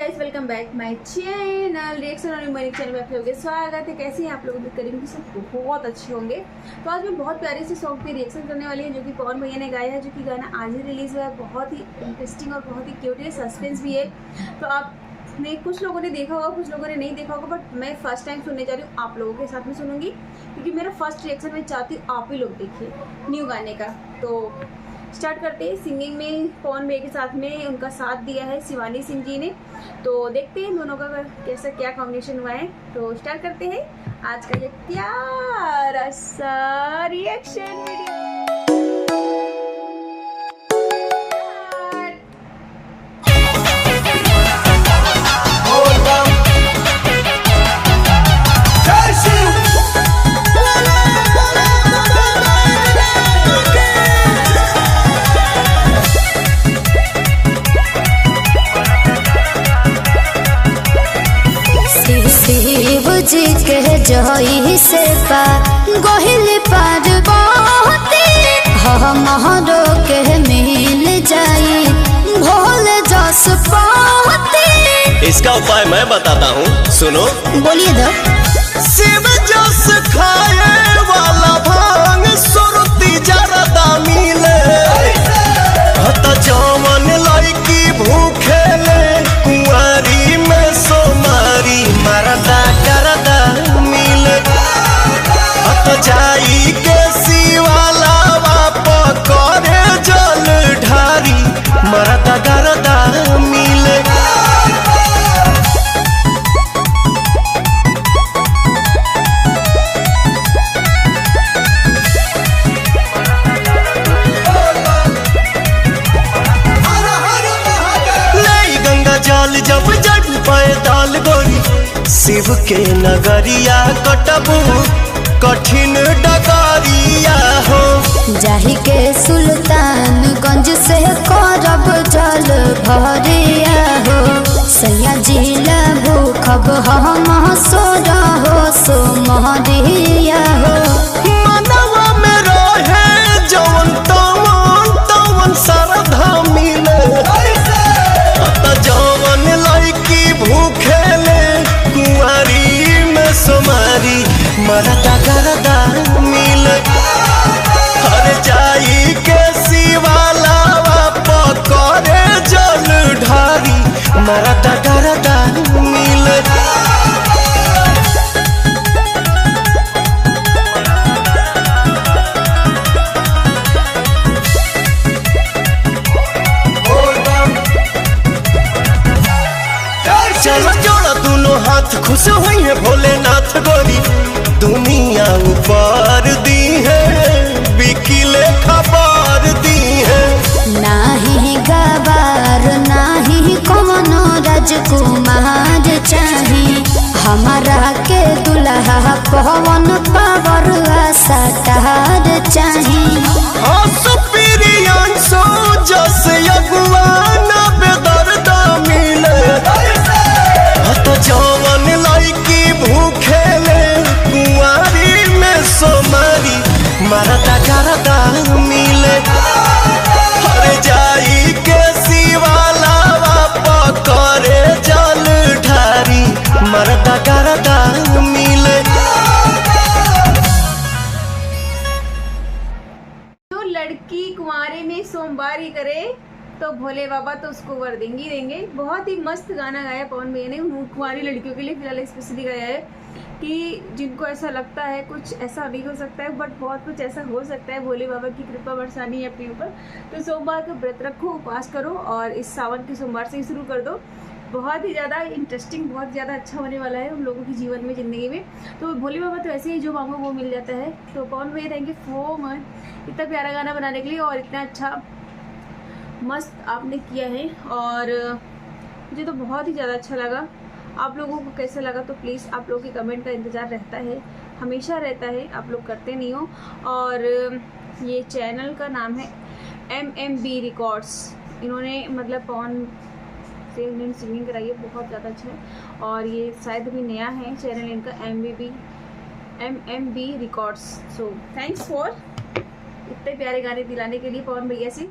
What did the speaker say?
Guys, welcome bank माय channel reaction और unique channel में आप लोगों का स्वागत है। कैसे हैं आप लोग? उम्मीद करेंगे सब बहुत अच्छे होंगे। तो आज मैं बहुत प्यारे से सॉन्ग पे रिएक्शन करने वाली हूँ जो कि पवन भैया ने गाया है, जो कि गाना आज ही रिलीज़ हुआ है। बहुत ही इंटरेस्टिंग और बहुत ही क्यूट है, सस्पेंस भी है। तो आपने कुछ लोगों ने देखा होगा, कुछ लोगों ने नहीं देखा होगा, बट मैं फर्स्ट टाइम सुनने जा रही हूँ, आप लोगों के साथ में सुनूंगी क्योंकि मेरा फर्स्ट रिएक्शन मैं चाहती हूँ आप ही लोग देखिए न्यू गाने का। तो स्टार्ट करते हैं। सिंगिंग में पवन भैया के साथ में उनका साथ दिया है शिवानी सिंह जी ने। तो देखते हैं दोनों का कैसा क्या कॉम्बिनेशन हुआ है। तो स्टार्ट करते हैं आज का ये प्यारा सा रिएक्शन वीडियो। शिव जी के जही से पा गोहिल पार बहुती हमरो के मिल जाई भोले जस पाती। इसका उपाय मैं बताता हूँ, सुनो। बोलिए दो। शिव जस खाए वाला भांग सुरती जरदा मिले तो जवन लड़की भूखे ले कुंवारी में सोमारी मरदा करदा मिले तो जाई के शिवाला बाप करे जल ढारी मरदा करदा मिले। जाल जब जग पाए दाल गोरी शिव के नगरिया कटबू कठिन डगरिया हो। जाही के सुल्तानगंज से करब जल भरिया हो। सैया जिला भूखब हम सोर हो सो महरिया हो। मनवा में रहे जवन तवन तवन श्रद्धा मिले जवन लड़की भूखे ले कुंवारी में सोमारी मरदा करदा मिले हर जाई के शिवाला पकड़े जल ढारी मरदा करदा मिले। चलो जोड़ा दोनों हाथ खुश हुई है भोलेनाथ गोरी दुनिया ऊपर दी है बिकिले खबर दी है। नाही गवार नाही कोनो राजकुमार चाही हमारा के दुल्हा पवन पावर सटार चाही। सुपीरियांसो जस यगवान बेदर्दा मिले तो जवन लड़की भूखे ले कुंवारी में सोमारी मरदा करदा मिले हर जाई के शिवाला पकड़े जल ढारी मरदा करदा मिले। जो लड़की कुंवारे में सोमवारी करे तो भोले बाबा तो उसको वर देंगे देंगे। बहुत ही मस्त गाना गाया पवन भैया ने कुंवारी लड़कियों के लिए फिलहाल स्पेशली गाया है कि जिनको ऐसा लगता है कुछ ऐसा नहीं हो सकता है बट बहुत कुछ ऐसा हो सकता है। भोले बाबा की कृपा बरसानी है अपने ऊपर। तो सोमवार का व्रत रखो, उपवास करो और इस सावन के सोमवार से ही शुरू कर दो। बहुत ही ज़्यादा इंटरेस्टिंग, बहुत ज़्यादा अच्छा होने वाला है हम लोगों की जीवन में, ज़िंदगी में। तो भोले बाबा तो ऐसे ही जो मांगो वो मिल जाता है। तो पवन भैया थैंक यू सो मच इतना प्यारा गाना बनाने के लिए और इतना अच्छा मस्त आपने किया है। और मुझे तो बहुत ही ज़्यादा अच्छा लगा। आप लोगों को कैसा लगा तो प्लीज़ आप लोगों के कमेंट का इंतज़ार रहता है, हमेशा रहता है। आप लोग करते नहीं हो। और ये चैनल का नाम है MMB रिकॉर्ड्स। इन्होंने मतलब पवन से इन्होंने सिंगिंग कराई है, बहुत ज़्यादा अच्छा है। और ये शायद अभी नया है चैनल इनका MMB records. So thanks for इतने प्यारे गाने दिलाने के लिए पवन भैया से।